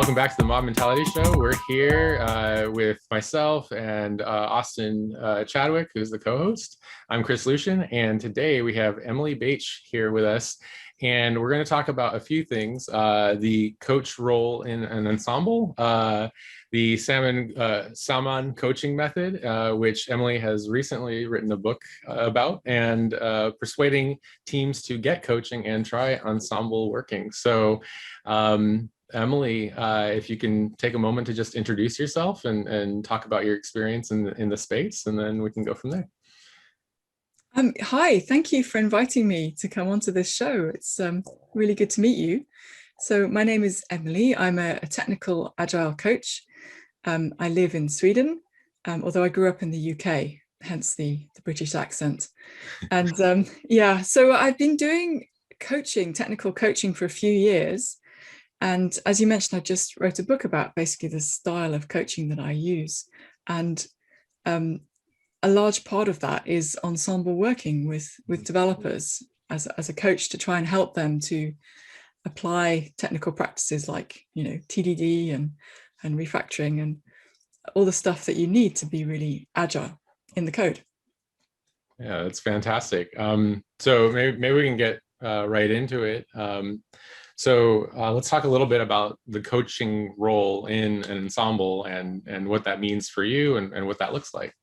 welcome back to the Mob Mentality Show. We're here with myself and Austin Chadwick, who's the co-host. I'm Chris Lucian, and today we have Emily Bache here with us, and we're going to talk about a few things: the coach role in an ensemble, the Samman Coaching Method, which Emily has recently written a book about, and persuading teams to get coaching and try ensemble working. So. Emily, if you can take a moment to just introduce yourself and talk about your experience in the space, and then we can go from there. Hi, thank you for inviting me to come onto this show. It's really good to meet you. So my name is Emily. I'm a technical agile coach. I live in Sweden, although I grew up in the UK, hence the British accent. And yeah, so I've been doing technical coaching for a few years. And as you mentioned, I just wrote a book about basically the style of coaching that I use. And a large part of that is ensemble working with developers as a coach to try and help them to apply technical practices like, TDD and refactoring and all the stuff that you need to be really agile in the code. Yeah, that's fantastic. So maybe we can get right into it. So let's talk a little bit about the coaching role in an ensemble and what that means for you and what that looks like.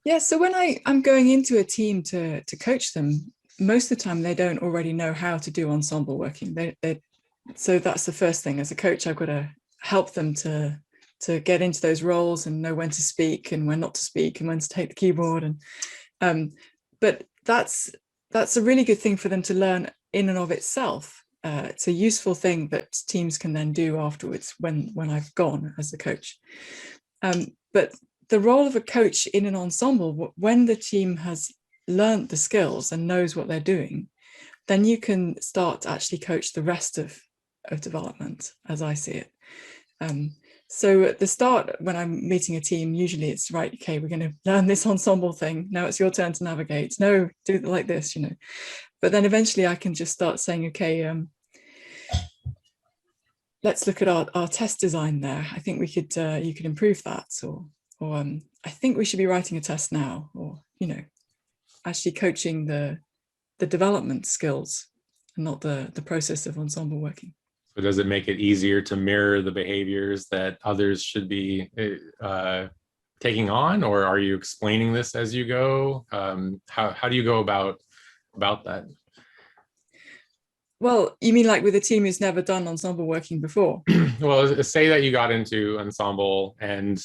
Yeah, so when I'm going into a team to coach them, most of the time they don't already know how to do ensemble working. So that's the first thing. As a coach, I've got to help them to get into those roles and know when to speak and when not to speak and when to take the keyboard. But that's a really good thing for them to learn in and of itself. It's a useful thing that teams can then do afterwards when I've gone as the coach. But the role of a coach in an ensemble, when the team has learned the skills and knows what they're doing, then you can start to actually coach the rest of development, as I see it. So at the start, when I'm meeting a team, usually it's right, okay, we're going to learn this ensemble thing. Now it's your turn to navigate. No, do it like this, But then eventually I can just start saying, okay, let's look at our test design there. I think you could improve that, or I think we should be writing a test now, or actually coaching the development skills and not the process of ensemble working. So does it make it easier to mirror the behaviors that others should be taking on, or are you explaining this as you go? How do you go about that? Well, you mean like with a team who's never done ensemble working before? Well, say that you got into ensemble and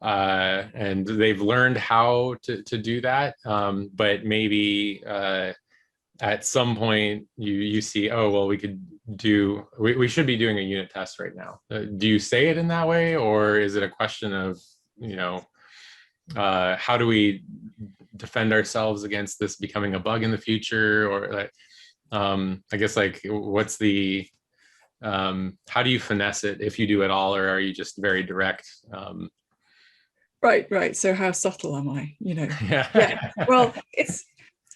they've learned how to do that, but maybe at some point you see, oh, well, we should be doing a unit test right now. Do you say it in that way, or is it a question of, how do we defend ourselves against this becoming a bug in the future? Or like, I guess, like, what's the, how do you finesse it, if you do at all, or are you just very direct? Right. So how subtle am I? Yeah. Well,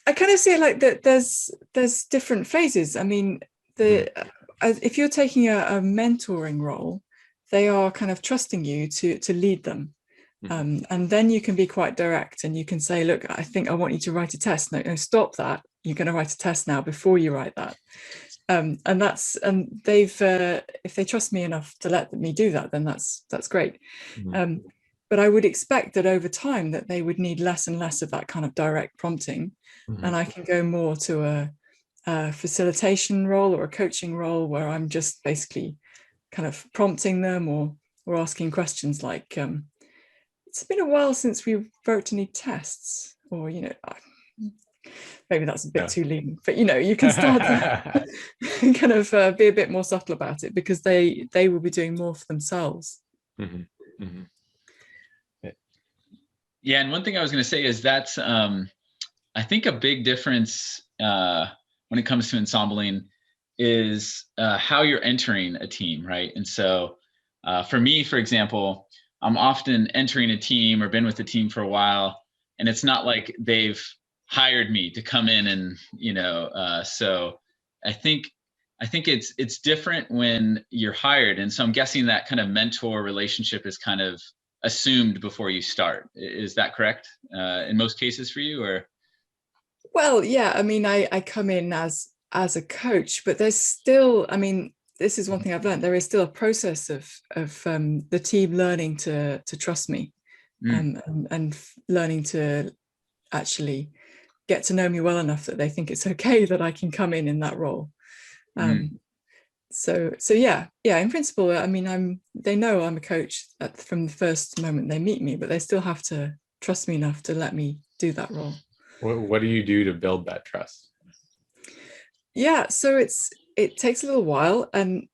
I kind of see it like that. There's different phases. I mean, if you're taking a mentoring role, they are kind of trusting you to lead them, and then you can be quite direct and you can say, look, I think I want you to write a test. No, stop that. You're going to write a test now before you write that. And they've if they trust me enough to let me do that, then that's great. But I would expect that over time that they would need less and less of that kind of direct prompting. And I can go more to a facilitation role or a coaching role where I'm just basically kind of prompting them or asking questions like, it's been a while since we wrote any tests, or, maybe that's a bit too lean, but, you can start to kind of be a bit more subtle about it, because they will be doing more for themselves. Yeah, and one thing I was going to say is that's, I think a big difference when it comes to ensembling is how you're entering a team, right? And so for me, for example, I'm often entering a team or been with the team for a while, and it's not like they've hired me to come in and, so I think I think it's different when you're hired. And so I'm guessing that kind of mentor relationship is kind of assumed before you start. Is that correct in most cases for you, or? Well, yeah, I mean, I come in as a coach, but there's still, I mean, this is one thing I've learned. There is still a process of the team learning to trust me, and learning to actually get to know me well enough that they think it's okay that I can come in that role. So yeah, in principle, I mean, they know I'm a coach from the first moment they meet me, but they still have to trust me enough to let me do that role. What do you do to build that trust? Yeah, so it takes a little while, and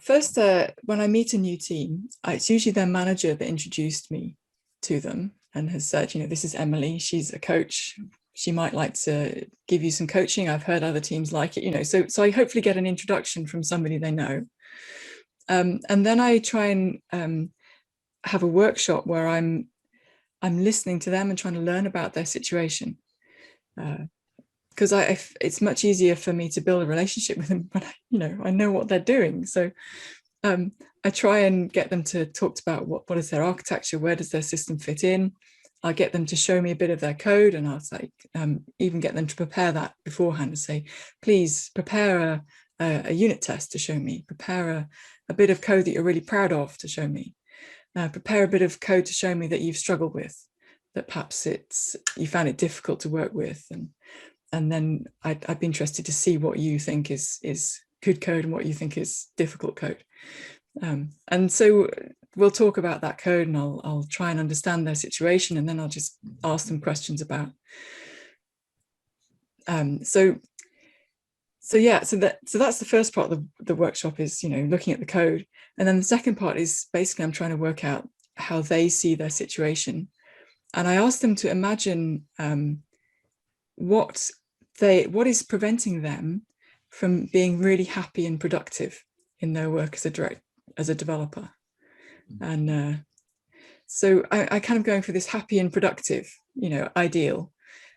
first, when I meet a new team, it's usually their manager that introduced me to them and has said, this is Emily, she's a coach, she might like to give you some coaching, I've heard other teams like it, so I hopefully get an introduction from somebody they know, and then I try and have a workshop where I'm listening to them and trying to learn about their situation, because it's much easier for me to build a relationship with them when I know what they're doing. So I try and get them to talk about what is their architecture, where does their system fit in. I'll get them to show me a bit of their code, and I'll say, even get them to prepare that beforehand and say, please prepare a unit test to show me, prepare a bit of code that you're really proud of to show me, prepare a bit of code to show me that you've struggled with, that perhaps you found it difficult to work with, and then I'd be interested to see what you think is good code and what you think is difficult code. And so we'll talk about that code, and I'll try and understand their situation, and then I'll just ask them questions about. So that's the first part of the workshop, is looking at the code, and then the second part is basically I'm trying to work out how they see their situation, and I ask them to imagine what is preventing them from being really happy and productive in their work as a developer. And so I kind of going for this happy and productive, ideal.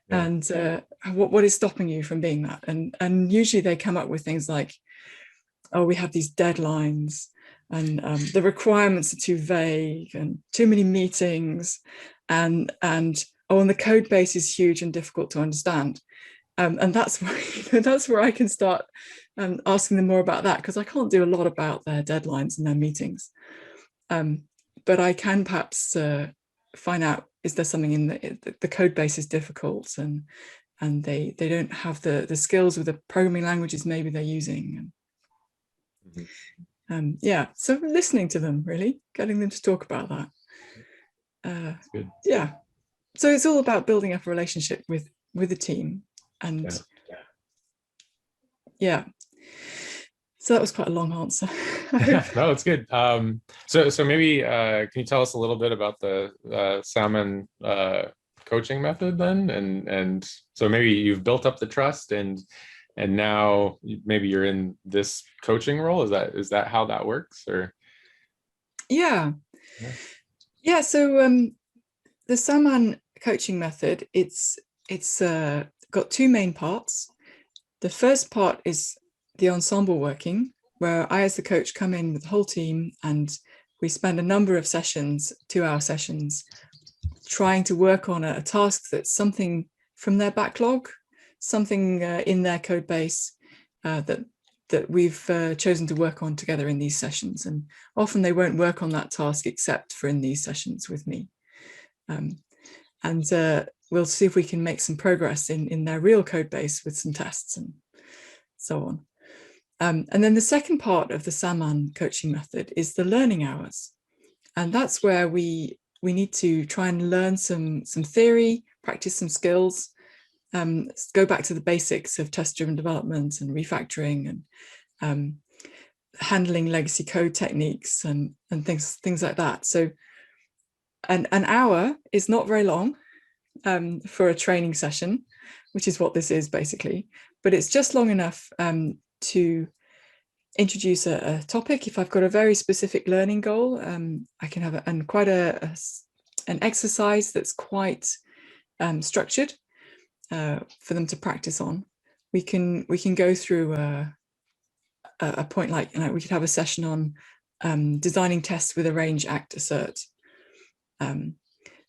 Yeah. And what is stopping you from being that? And usually they come up with things like, oh, we have these deadlines, and the requirements are too vague, and too many meetings, and the code base is huge and difficult to understand. And that's where I can start asking them more about that, because I can't do a lot about their deadlines and their meetings. But I can perhaps find out, is there something in the code base is difficult, and they don't have the skills with the programming languages maybe they're using. So listening to them, really getting them to talk about that. Yeah, so it's all about building up a relationship with the team, and so that was quite a long answer. No, it's good. So maybe can you tell us a little bit about the Samman coaching method then? And so maybe you've built up the trust, and now maybe you're in this coaching role. Is that how that works? Or yeah. So the Samman coaching method, it's got two main parts. The first part is the ensemble working, where I as the coach come in with the whole team, and we spend a number of sessions, 2-hour sessions, trying to work on a task that's something from their backlog, something in their code base that we've chosen to work on together in these sessions. And often they won't work on that task except for in these sessions with me. And we'll see if we can make some progress in their real code base with some tests and so on. And then the second part of the Samman coaching method is the learning hours. And that's where we need to try and learn some theory, practice some skills, go back to the basics of test-driven development and refactoring, and handling legacy code techniques and things like that. So an hour is not very long for a training session, which is what this is basically, but it's just long enough to introduce a topic. If I've got a very specific learning goal, I can have an exercise that's quite structured for them to practice on. we can go through a point like, we could have a session on designing tests with a range act assert,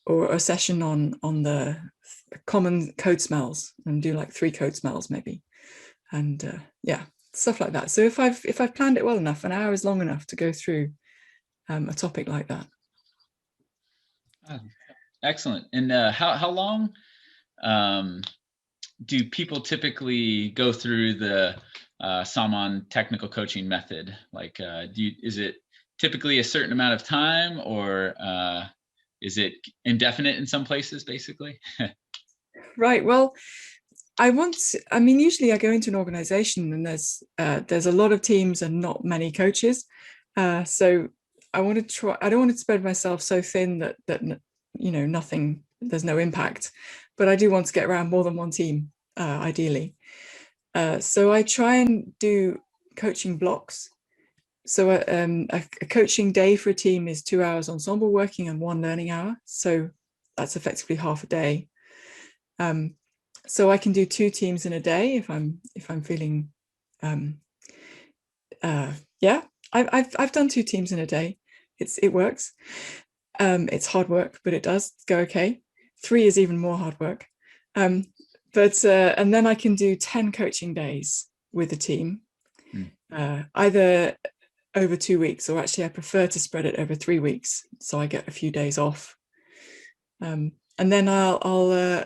or a session on the common code smells, and do like 3 code smells maybe, and yeah, stuff like that. So if I've planned it well enough, an hour is long enough to go through a topic like that. Excellent. And how long do people typically go through the Samman Technical Coaching Method? Like, is it typically a certain amount of time, or is it indefinite in some places, basically? Right. Well, usually I go into an organization and there's a lot of teams and not many coaches. So I want to try, I don't want to spread myself so thin that nothing, there's no impact, but I do want to get around more than one team, ideally. So I try and do coaching blocks. So a coaching day for a team is 2 hours ensemble working and 1 learning hour. So that's effectively half a day. So I can do 2 teams in a day if I'm feeling, yeah, I've done 2 teams in a day. It works. It's hard work, but it does go okay. 3 is even more hard work. And then I can do 10 coaching days with a team, either over 2 weeks, or actually I prefer to spread it over 3 weeks, so I get a few days off. And then I'll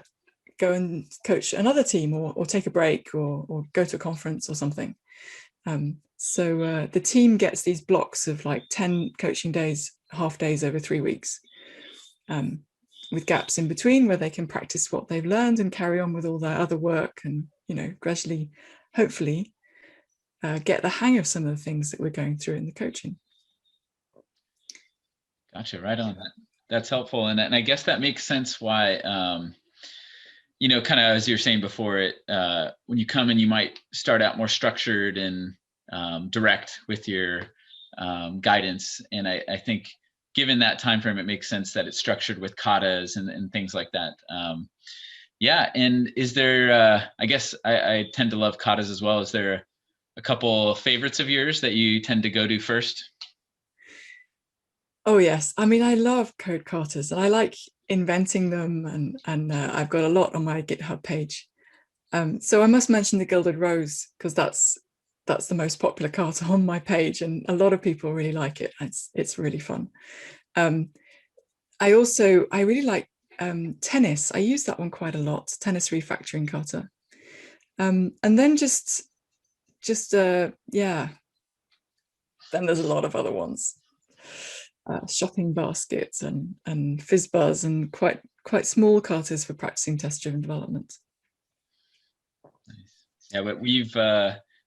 go and coach another team, or take a break, or go to a conference or something. So the team gets these blocks of like 10 coaching days, half days over 3 weeks, with gaps in between where they can practice what they've learned and carry on with all their other work, and gradually, hopefully, get the hang of some of the things that we're going through in the coaching. Gotcha. Right on. That's helpful, and I guess that makes sense why, kind of as you were saying before, when you come in, you might start out more structured and direct with your guidance, and I think given that time frame, it makes sense that it's structured with katas and things like that. Yeah, and is there? I guess I tend to love katas as well. Is there a couple favorites of yours that you tend to go to first? Oh yes, I mean, I love code katas, and I like inventing them, and I've got a lot on my GitHub page. So I must mention the Gilded Rose, because that's the most popular kata on my page, and a lot of people really like it. It's really fun. I really like tennis. I use that one quite a lot. Tennis refactoring kata. And then yeah. Then there's a lot of other ones. Shopping baskets and fizzbuzz, and quite small katas for practicing test-driven development. Nice. Yeah, but we've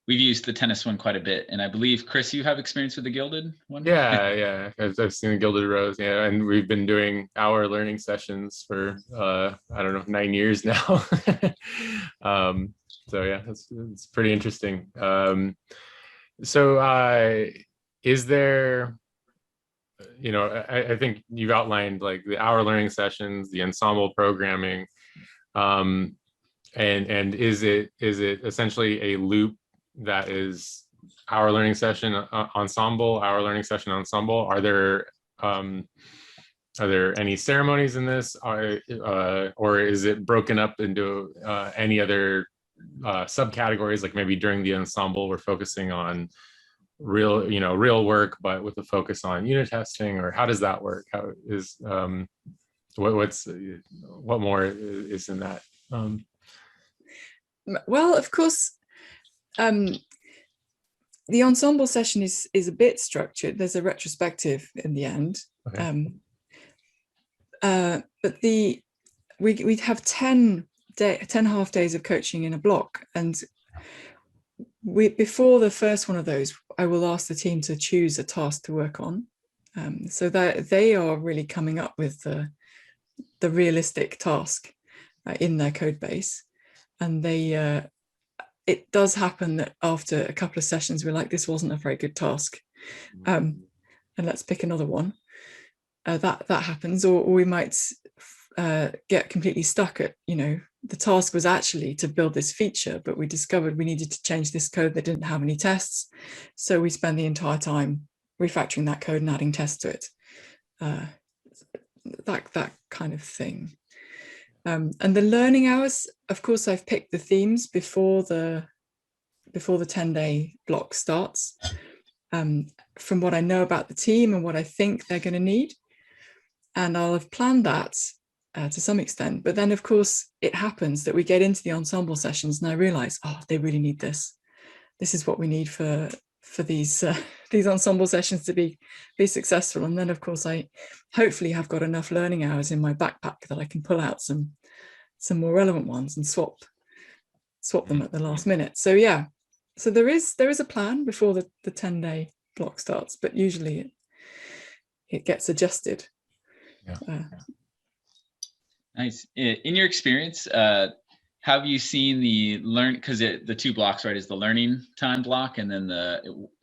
used the tennis one quite a bit, and I believe, Chris, you have experience with the Gilded one? Yeah. I've seen the Gilded Rose, yeah, and we've been doing our learning sessions for I don't know, 9 years now. So yeah, it's pretty interesting. So is there, I think you've outlined like the hour learning sessions, the ensemble programming, and is it essentially a loop that is hour learning session ensemble, hour learning session ensemble? Are there any ceremonies in this, or is it broken up into any other subcategories? Like maybe during the ensemble, we're focusing on real work, but with a focus on unit testing, or how does that work? How is what more is in that? Well, of course, the ensemble session is a bit structured. There's a retrospective in the end. Okay. But we'd have 10 half days of coaching in a block, and before the first one of those, I will ask the team to choose a task to work on, so that they are really coming up with the realistic task in their code base. And it does happen that after a couple of sessions, we're like, this wasn't a very good task, and let's pick another one. That happens, or we might get completely stuck at the task was actually to build this feature, but we discovered we needed to change this code that didn't have any tests. So we spent the entire time refactoring that code and adding tests to it. That kind of thing. And the learning hours, of course, I've picked the themes before the 10-day block starts, from what I know about the team and what I think they're going to need. And I'll have planned that to some extent. But then, of course, it happens that we get into the ensemble sessions and I realize, oh, they really need this. This is what we need for these ensemble sessions to be successful. And then, of course, I hopefully have got enough learning hours in my backpack that I can pull out some more relevant ones and swap them at the last minute. So yeah, so there is a plan before the 10-day block starts, but usually it gets adjusted. Yeah. Nice. In your experience, have you seen because the 2 blocks, right, is the learning time block, and then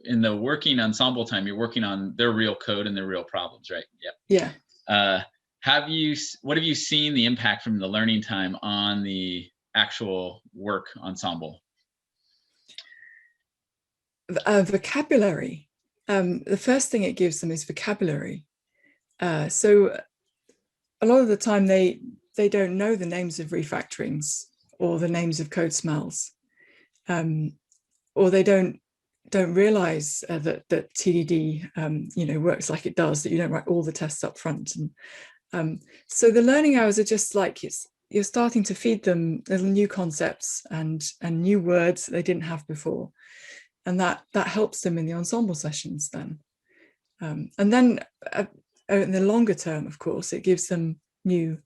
in the working ensemble time, you're working on their real code and their real problems, right? Yeah. What have you seen the impact from the learning time on the actual work ensemble? Vocabulary. The first thing it gives them is vocabulary. So a lot of the time they don't know the names of refactorings or the names of code smells, or they don't realize that TDD works like it does, that you don't write all the tests up front. And so the learning hours are just like you're starting to feed them little new concepts and new words that they didn't have before, and that helps them in the ensemble sessions then. And then in the longer term, of course, it gives them new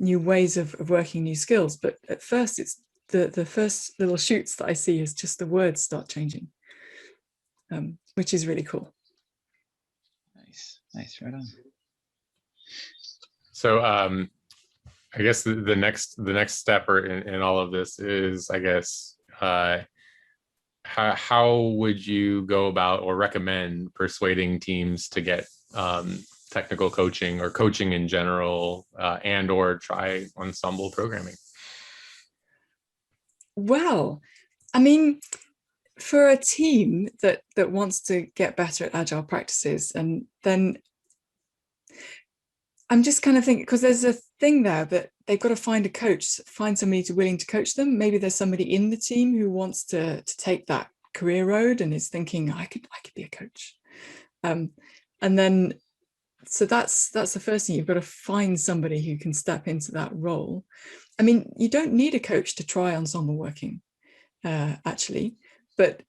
ways of working, new skills. But at first, it's the first little shoots that I see is just the words start changing, which is really cool. Nice, right on. So I guess the next step in all of this is, I guess, how would you go about or recommend persuading teams to get technical coaching or coaching in general, and or try ensemble programming? Well, I mean, for a team that wants to get better at agile practices, and then I'm just kind of thinking, because there's a thing there that they've got to find somebody willing to coach them. Maybe there's somebody in the team who wants to take that career road and is thinking, I could be a coach. And then, so that's the first thing. You've got to find somebody who can step into that role. I mean, you don't need a coach to try ensemble working, actually, but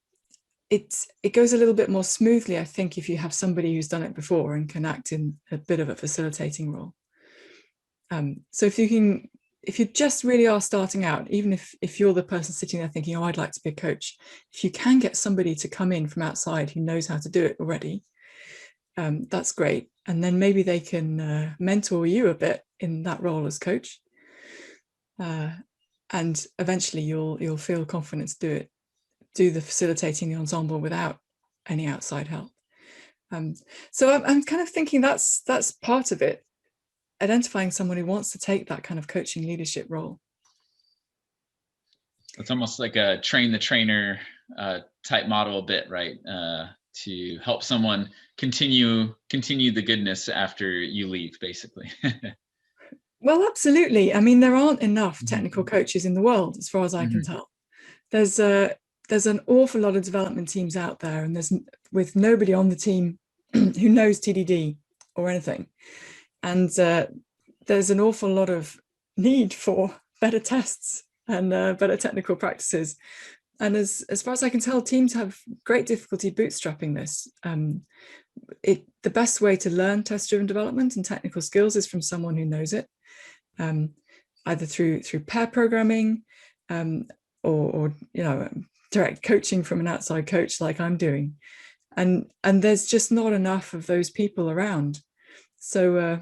it goes a little bit more smoothly, I think, if you have somebody who's done it before and can act in a bit of a facilitating role. So if you just really are starting out, even if you're the person sitting there thinking, oh, I'd like to be a coach, if you can get somebody to come in from outside who knows how to do it already, that's great. And then maybe they can mentor you a bit in that role as coach. And eventually you'll feel confident to do the facilitating the ensemble without any outside help. So I'm kind of thinking that's part of it, identifying someone who wants to take that kind of coaching leadership role. It's almost like a train the trainer type model a bit, right? To help someone continue the goodness after you leave, basically. Well, absolutely. I mean, there aren't enough technical coaches in the world, as far as I can tell. There's an awful lot of development teams out there, and with nobody on the team who knows TDD or anything. And there's an awful lot of need for better tests and better technical practices. And as far as I can tell, teams have great difficulty bootstrapping this. The best way to learn test-driven development and technical skills is from someone who knows it, either through pair programming or direct coaching from an outside coach like I'm doing. And there's just not enough of those people around. So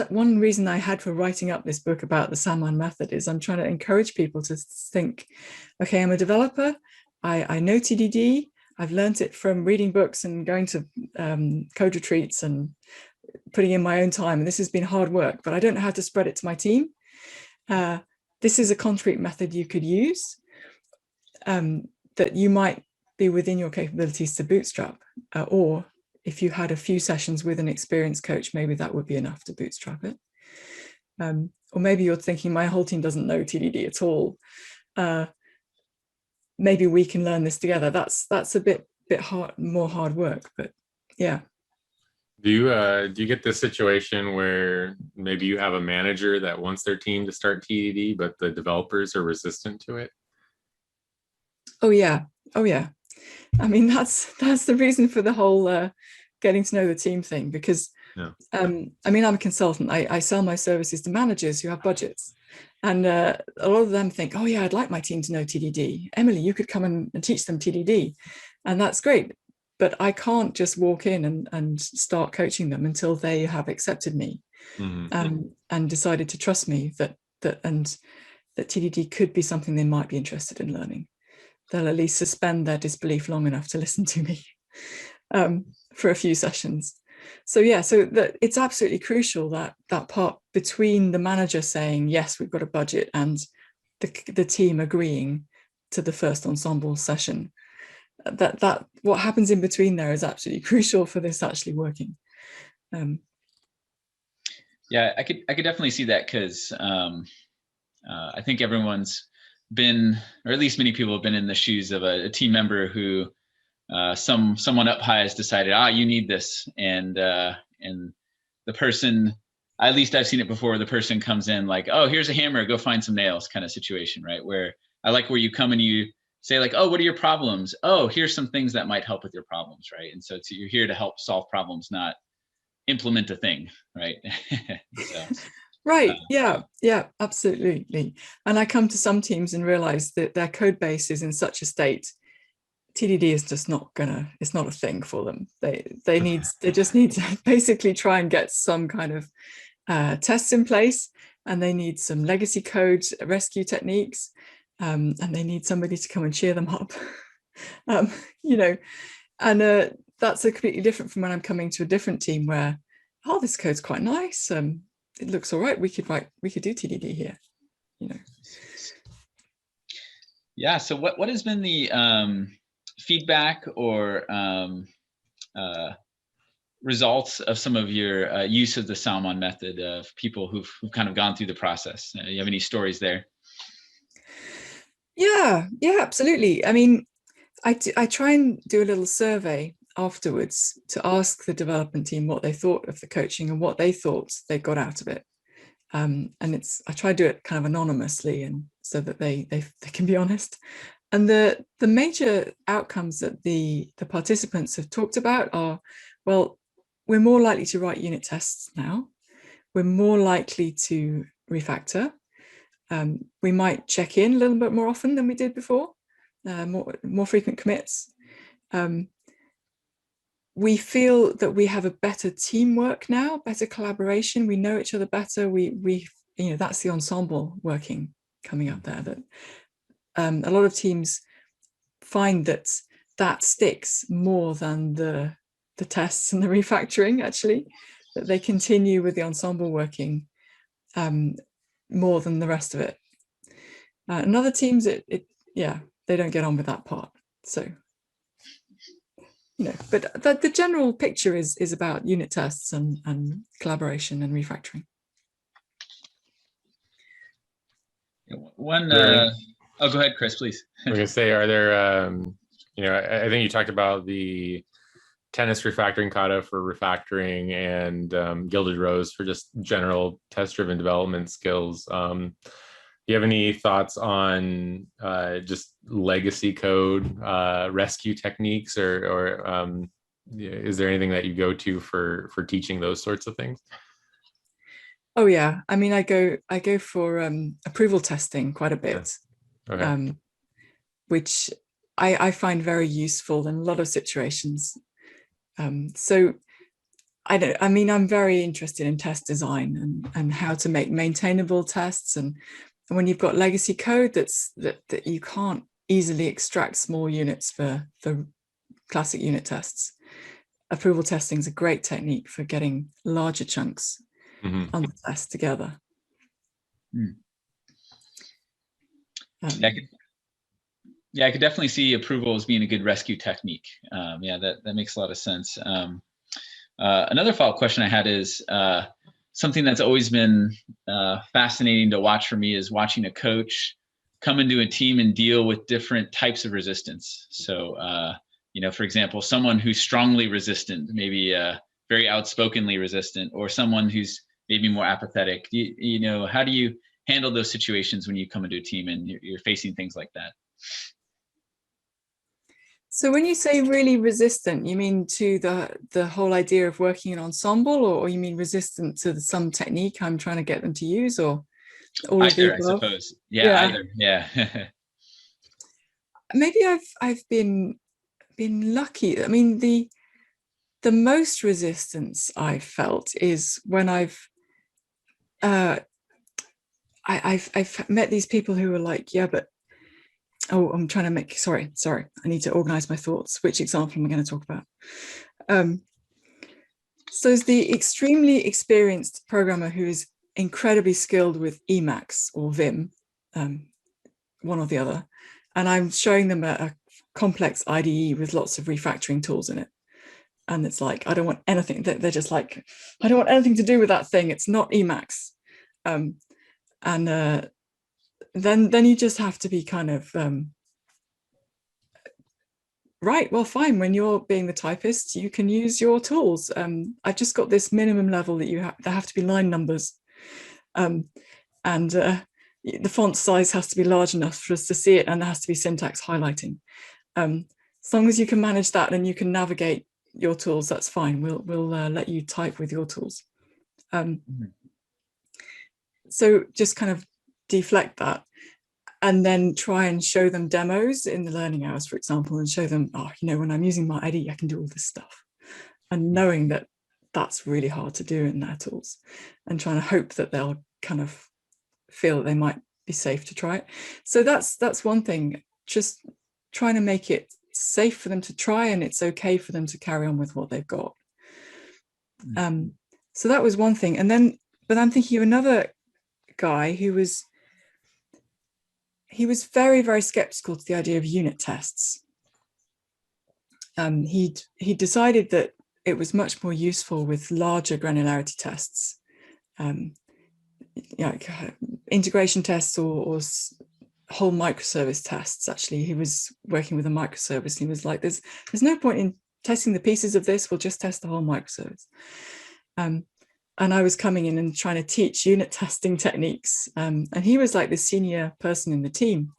one reason I had for writing up this book about the Samman method is I'm trying to encourage people to think, okay, I'm a developer, I know TDD, I've learned it from reading books and going to code retreats and putting in my own time, and this has been hard work, but I don't know how to spread it to my team. this is a concrete method you could use, that you might be within your capabilities to bootstrap, or if you had a few sessions with an experienced coach, maybe that would be enough to bootstrap it. Or maybe you're thinking, my whole team doesn't know TDD at all. Maybe we can learn this together. That's a bit more hard work, but yeah. Do you get this situation where maybe you have a manager that wants their team to start TDD, but the developers are resistant to it? Oh yeah. I mean, that's the reason for the whole getting to know the team thing, because I mean, I'm a consultant. I sell my services to managers who have budgets, and a lot of them think, oh yeah, I'd like my team to know TDD. Emily, you could come and teach them TDD, and that's great. But I can't just walk in and start coaching them until they have accepted me, and decided to trust me that TDD could be something they might be interested in learning. They'll at least suspend their disbelief long enough to listen to me for a few sessions. So yeah, so that it's absolutely crucial that part between the manager saying, yes, we've got a budget, and the team agreeing to the first ensemble session. That what happens in between there is absolutely crucial for this actually working. Yeah, I could definitely see that, because I think everyone's been, or at least many people have been in the shoes of a team member who someone up high has decided, you need this, and the person, at least I've seen it before, the person comes in like, oh, here's a hammer, go find some nails, kind of situation, right? Where I like where you come and you say like, oh, what are your problems? Oh, here's some things that might help with your problems, right? And so you're here to help solve problems, not implement a thing, right? So, right. Yeah, absolutely. And I come to some teams and realize that their code base is in such a state, TDD is just it's not a thing for them. They just need to basically try and get some kind of tests in place, and they need some legacy code rescue techniques, and they need somebody to come and cheer them up. And that's a completely different from when I'm coming to a different team where, oh, this code's quite nice. It looks all right. We could do TDD here. Yeah. So what has been the feedback or results of some of your use of the Samman method of people who've kind of gone through the process? You have any stories there? Yeah, absolutely. I mean, I try and do a little survey afterwards to ask the development team what they thought of the coaching and what they thought they got out of it. And I try to do it kind of anonymously, and so that they can be honest. And the major outcomes that the participants have talked about are, well, we're more likely to write unit tests now. We're more likely to refactor. We might check in a little bit more often than we did before, more frequent commits. We feel that we have a better teamwork now, better collaboration. We know each other better. We that's the ensemble working coming up there. That a lot of teams find that sticks more than the tests and the refactoring, actually, that they continue with the ensemble working more than the rest of it. And other teams, they don't get on with that part. So, but the general picture is about unit tests and collaboration and refactoring. Oh, go ahead, Chris, please. I was gonna say, are there, I think you talked about the tennis refactoring kata for refactoring, and Gilded Rose for just general test-driven development skills. Do you have any thoughts on just legacy code rescue techniques, or is there anything that you go to for teaching those sorts of things? Oh yeah, I mean, I go for approval testing quite a bit, okay. Which I find very useful in a lot of situations. So I'm very interested in test design and how to make maintainable tests, and when you've got legacy code that you can't easily extract small units for classic unit tests, approval testing is a great technique for getting larger chunks on the test together. I could definitely see approval as being a good rescue technique. That makes a lot of sense. Another follow-up question I had is something that's always been fascinating to watch for me is watching a coach come into a team and deal with different types of resistance. So, for example, someone who's strongly resistant, maybe very outspokenly resistant, or someone who's maybe more apathetic. How do you handle those situations when you come into a team and you're facing things like that? So when you say really resistant, you mean to the whole idea of working in ensemble, or you mean resistant to some technique I'm trying to get them to use, or all of the Either, I above? suppose. Yeah, either. Yeah. Maybe I've been lucky. I mean, the most resistance I've felt is when I've met these people who are like, yeah, but I'm trying to make, sorry, I need to organize my thoughts. Which example am I going to talk about? So it's the extremely experienced programmer who is incredibly skilled with Emacs or Vim, one or the other. And I'm showing them a complex IDE with lots of refactoring tools in it. And it's like, I don't want anything, they're just like, I don't want anything to do with that thing. It's not Emacs. Then you just have to be kind of, right, well, fine. When you're being the typist, you can use your tools. I've just got this minimum level that there have to be line numbers. The font size has to be large enough for us to see it, and there has to be syntax highlighting. As long as you can manage that and you can navigate your tools, that's fine. We'll let you type with your tools. So just kind of deflect that, and then try and show them demos in the learning hours, for example, and show them, when I'm using my IDE, I can do all this stuff. And knowing that that's really hard to do in their tools, and trying to hope that they'll kind of feel that they might be safe to try it. So that's one thing, just trying to make it safe for them to try, and it's okay for them to carry on with what they've got. So that was one thing. And then, but I'm thinking of another guy who was very, very skeptical to the idea of unit tests. He decided that it was much more useful with larger granularity tests, like integration tests or whole microservice tests. Actually, he was working with a microservice. He was like, there's no point in testing the pieces of this. We'll just test the whole microservice. And I was coming in and trying to teach unit testing techniques. And he was like the senior person in the team.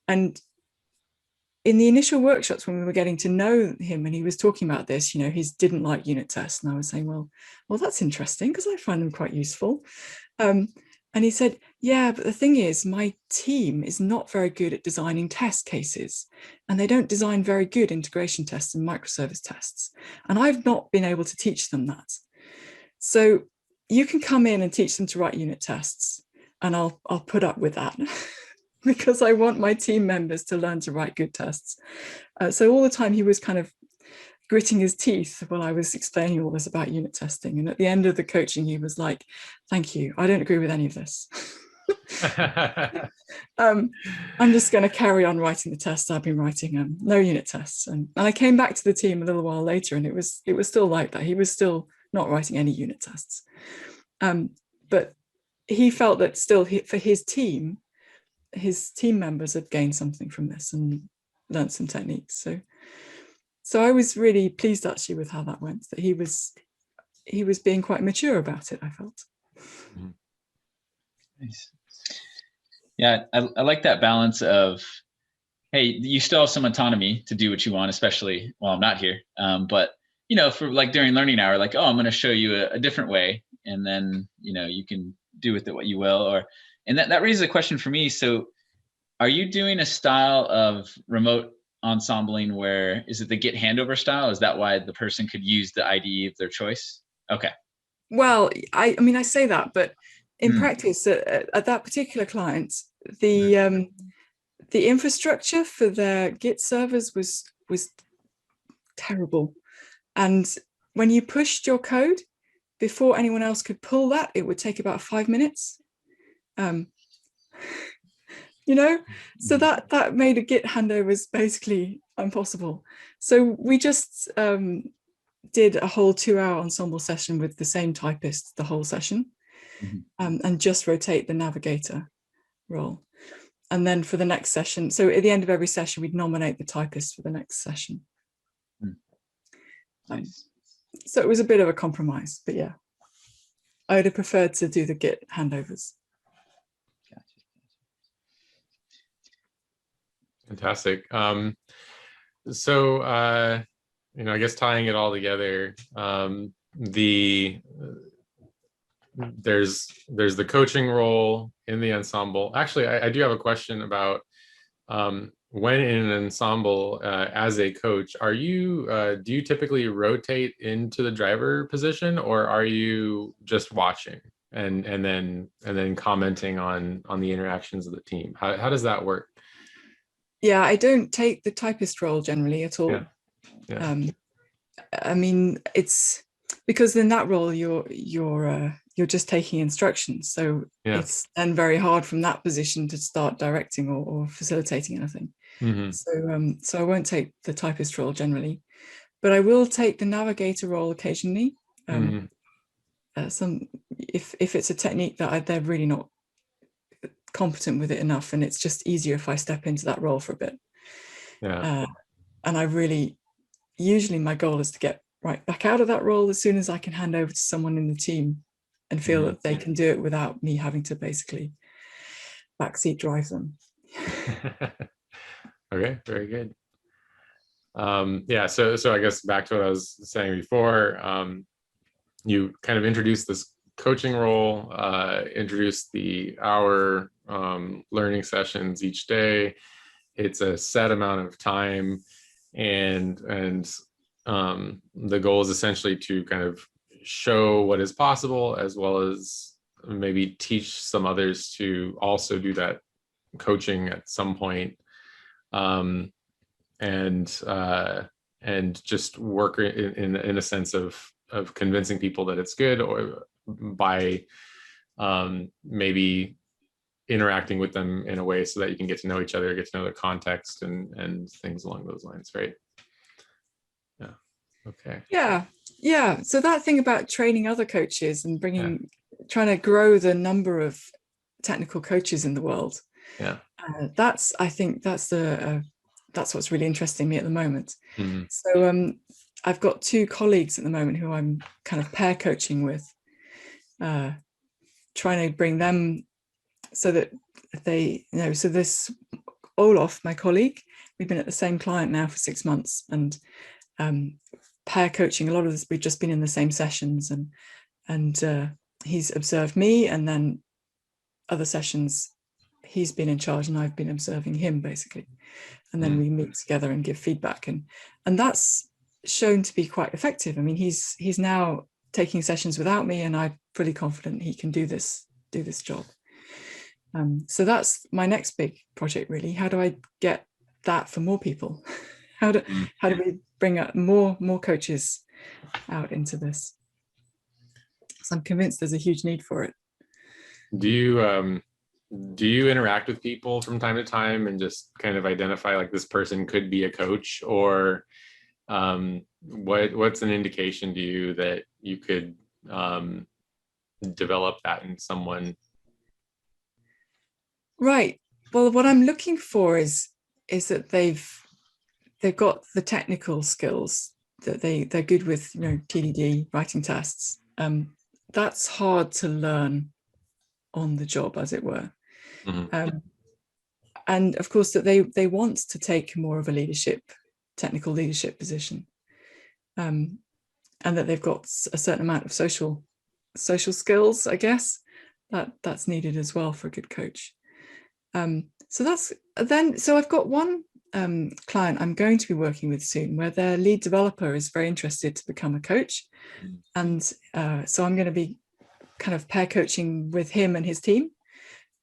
And in the initial workshops, when we were getting to know him and he was talking about this, he didn't like unit tests. And I was saying, well, that's interesting, because I find them quite useful. And he said, yeah, but the thing is, my team is not very good at designing test cases, and they don't design very good integration tests and microservice tests. And I've not been able to teach them that. So you can come in and teach them to write unit tests, and I'll put up with that because I want my team members to learn to write good tests. So all the time he was kind of gritting his teeth while I was explaining all this about unit testing. And at the end of the coaching, he was like, thank you, I don't agree with any of this. I'm just going to carry on writing the tests I've been writing, no unit tests. And I came back to the team a little while later, and it was still like that. He was still not writing any unit tests. But he felt that still for his team members had gained something from this and learned some techniques. So I was really pleased actually with how that went, that he was being quite mature about it, I felt. Nice. Yeah, I like that balance of, hey, you still have some autonomy to do what you want, especially while I'm not here. But for like during learning hour, like, I'm going to show you a different way, and then you can do with it what you will. And that raises a question for me. So, are you doing a style of remote ensembling where is it the Git handover style? Is that why the person could use the IDE of their choice? Okay. Well, I mean, I say that, but in practice, at that particular client, the infrastructure for their Git servers was terrible. And when you pushed your code, before anyone else could pull that, it would take about 5 minutes. you know? So that made a Git handovers basically impossible. So we just did a whole 2-hour ensemble session with the same typist the whole session, and just rotate the navigator role. And then for the next session, so at the end of every session, we'd nominate the typist for the next session. Nice. So it was a bit of a compromise, but yeah, I would have preferred to do the Git handovers. Fantastic. So, I guess tying it all together, there's the coaching role in the ensemble. Actually, I do have a question about when in an ensemble as a coach, do you typically rotate into the driver position, or are you just watching and then commenting on the interactions of the team? How does that work? Yeah, I don't take the typist role generally at all. Yeah. I mean, it's because in that role you're just taking instructions, so it's then very hard from that position to start directing or facilitating anything. So I won't take the typist role generally, but I will take the navigator role occasionally. If it's a technique that they're really not competent with it enough, and it's just easier if I step into that role for a bit. And I really, usually my goal is to get right back out of that role as soon as I can hand over to someone in the team and feel that they can do it without me having to basically backseat drive them. Okay, very good. So I guess back to what I was saying before, you kind of introduced this coaching role, introduced the hour learning sessions each day. It's a set amount of time, and the goal is essentially to kind of show what is possible, as well as maybe teach some others to also do that coaching at some point, and just work in a sense of convincing people that it's good, or by maybe interacting with them in a way so that you can get to know each other, get to know their context, and things along those lines, right? Yeah. Okay. Yeah. So that thing about training other coaches and trying to grow the number of technical coaches in the world. I think that's what's really interesting me at the moment. So I've got 2 colleagues at the moment who I'm kind of pair coaching with, trying to bring them so that they, so this Olaf, my colleague, we've been at the same client now for 6 months, and pair coaching, a lot of this, we've just been in the same sessions, and he's observed me, and then other sessions he's been in charge and I've been observing him basically, and then we meet together and give feedback, and that's shown to be quite effective. I mean, he's now taking sessions without me, and I'm pretty confident he can do this job. So that's my next big project, really. How do I get that for more people? How do we bring up more coaches out into this? So I'm convinced there's a huge need for it. Do you interact with people from time to time and just kind of identify like this person could be a coach, or what's an indication to you that you could develop that in someone? Right. Well, what I'm looking for is that they've got the technical skills, that they're good with, TDD, writing tests. That's hard to learn on the job, as it were. And of course that they want to take more of a technical leadership position, and that they've got a certain amount of social skills, I guess, that's needed as well for a good coach. So I've got one client I'm going to be working with soon, where their lead developer is very interested to become a coach, and so I'm going to be kind of pair coaching with him and his team.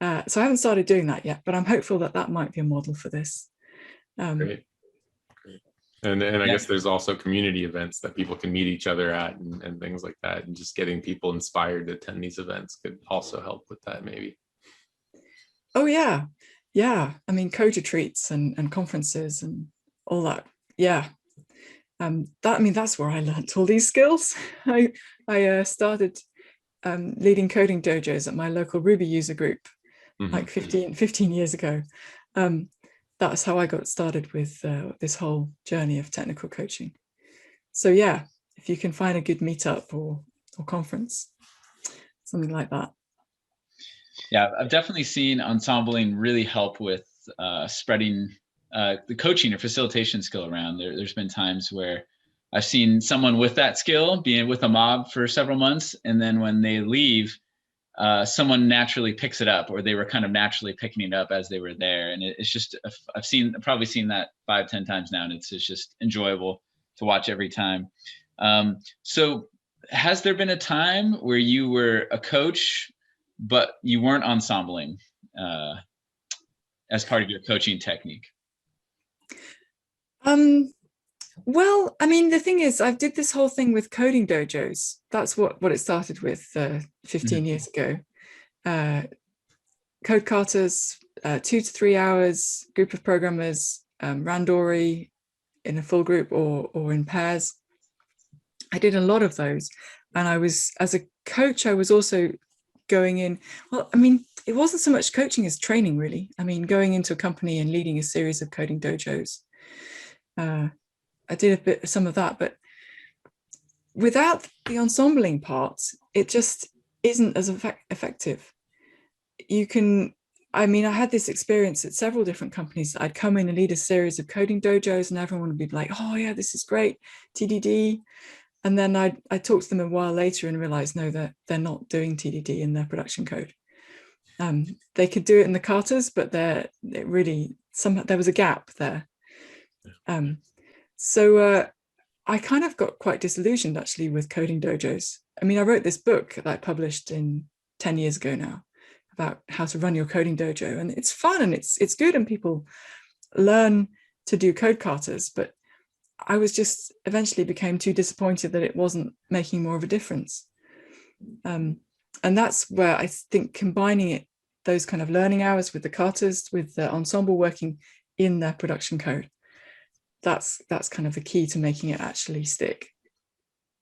So I haven't started doing that yet, but I'm hopeful that might be a model for this. Great. And I guess there's also community events that people can meet each other at, and things like that, and just getting people inspired to attend these events could also help with that, maybe. Oh yeah, yeah, I mean, code retreats and conferences and all that. Yeah. That's where I learned all these skills. I started leading coding dojos at my local Ruby user group like 15 years ago. That's how I got started with this whole journey of technical coaching. So yeah, if you can find a good meetup or conference, something like that. Yeah, I've definitely seen Ensembling really help with spreading the coaching or facilitation skill around. There's been times where I've seen someone with that skill being with a mob for several months, and then when they leave, someone naturally picks it up, or they were kind of naturally picking it up as they were there. And it's just, I've probably seen that 5-10 times now, and it's just enjoyable to watch every time. So has there been a time where you were a coach, but you weren't ensembling as part of your coaching technique? Well, I mean, the thing is, I did this whole thing with coding dojos. That's what it started with 15 years ago. Code katas, 2 to 3 hours, group of programmers, randori in a full group or in pairs. I did a lot of those. And as a coach, I was also going in, well, I mean, it wasn't so much coaching as training, really. I mean, going into a company and leading a series of coding dojos. I did some of that, but without the ensembling part, it just isn't as effective. I had this experience at several different companies. I'd come in and lead a series of coding dojos and everyone would be like, oh yeah, this is great, TDD. And then I'd talk to them a while later and realize, no, they're not doing TDD in their production code. They could do it in the katas, but there was a gap there. So I kind of got quite disillusioned actually with coding dojos. I mean, I wrote this book that I published 10 years ago now about how to run your coding dojo, and it's fun and it's good and people learn to do code katas, but I was just eventually became too disappointed that it wasn't making more of a difference. And that's where I think combining those kind of learning hours with the katas, with the ensemble working in their production code, that's kind of the key to making it actually stick.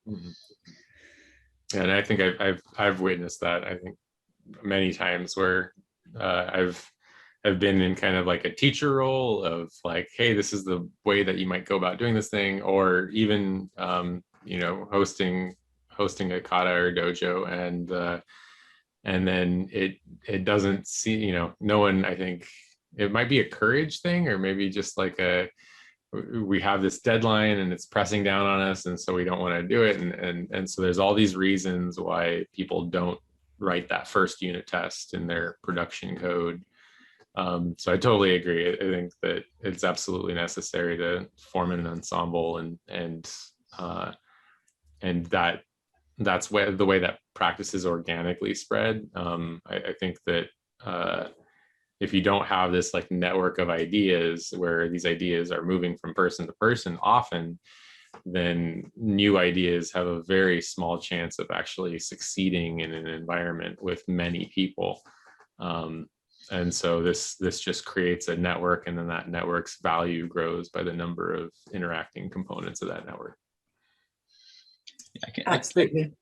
And I think I've witnessed that, I think, many times where I've been in kind of like a teacher role of like, hey, this is the way that you might go about doing this thing, or even hosting a kata or dojo, and then it doesn't see, no one, I think it might be a courage thing, or maybe just like we have this deadline and it's pressing down on us, and so we don't want to do it, and so there's all these reasons why people don't write that first unit test in their production code. So I totally agree. I think that it's absolutely necessary to form an ensemble, and that's the way that practices organically spread. I think that if you don't have this like network of ideas where these ideas are moving from person to person often, then new ideas have a very small chance of actually succeeding in an environment with many people. And so this just creates a network, and then that network's value grows by the number of interacting components of that network. Absolutely.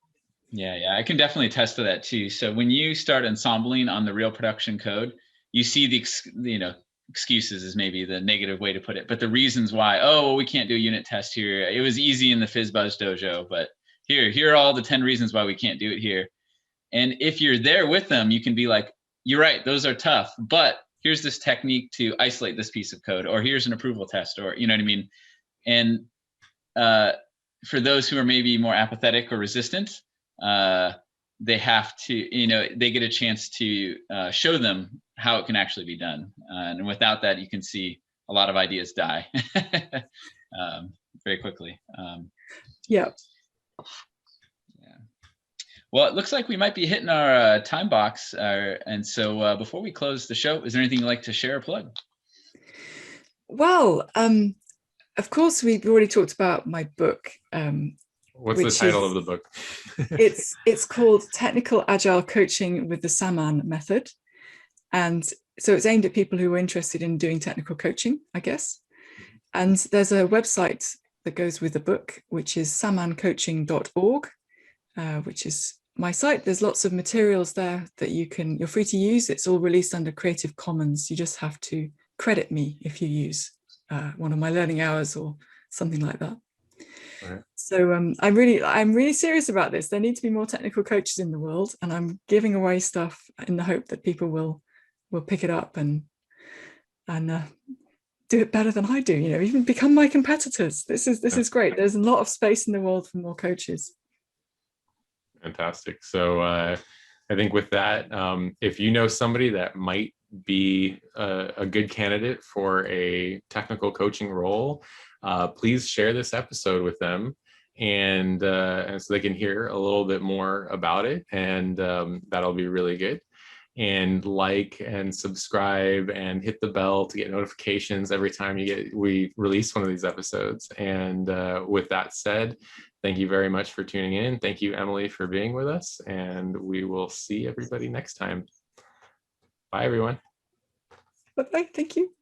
I can definitely attest to that too. So when you start ensembling on the real production code, you see the excuses is maybe the negative way to put it, but the reasons why, we can't do a unit test here. It was easy in the FizzBuzz dojo, but here are all the 10 reasons why we can't do it here. And if you're there with them, you can be like, you're right, those are tough, but here's this technique to isolate this piece of code, or here's an approval test, or you know what I mean? And for those who are maybe more apathetic or resistant, they have to, they get a chance to show them how it can actually be done. And without that, you can see a lot of ideas die very quickly. Yeah. Well, it looks like we might be hitting our time box. And so before we close the show, is there anything you'd like to share or plug? Well, of course, we've already talked about my book. What's the title of the book? It's called Technical Agile Coaching with the Samman Method. And so it's aimed at people who are interested in doing technical coaching, I guess. And there's a website that goes with the book, which is sammancoaching.org, which is my site. There's lots of materials there that you're free to use. It's all released under Creative Commons. You just have to credit me if you use one of my learning hours or something like that. Right. So I'm really serious about this. There need to be more technical coaches in the world, and I'm giving away stuff in the hope that people will pick it up and do it better than I do. Even become my competitors. This is great. There's a lot of space in the world for more coaches. Fantastic. So I think with that, if you know somebody that might be a good candidate for a technical coaching role, please share this episode with them, and so they can hear a little bit more about it, and that'll be really good. And like and subscribe and hit the bell to get notifications every time we release one of these episodes. And with that said, thank you very much for tuning in. Thank you, Emily, for being with us, and we will see everybody next time. Bye, everyone. Bye-bye. Thank you.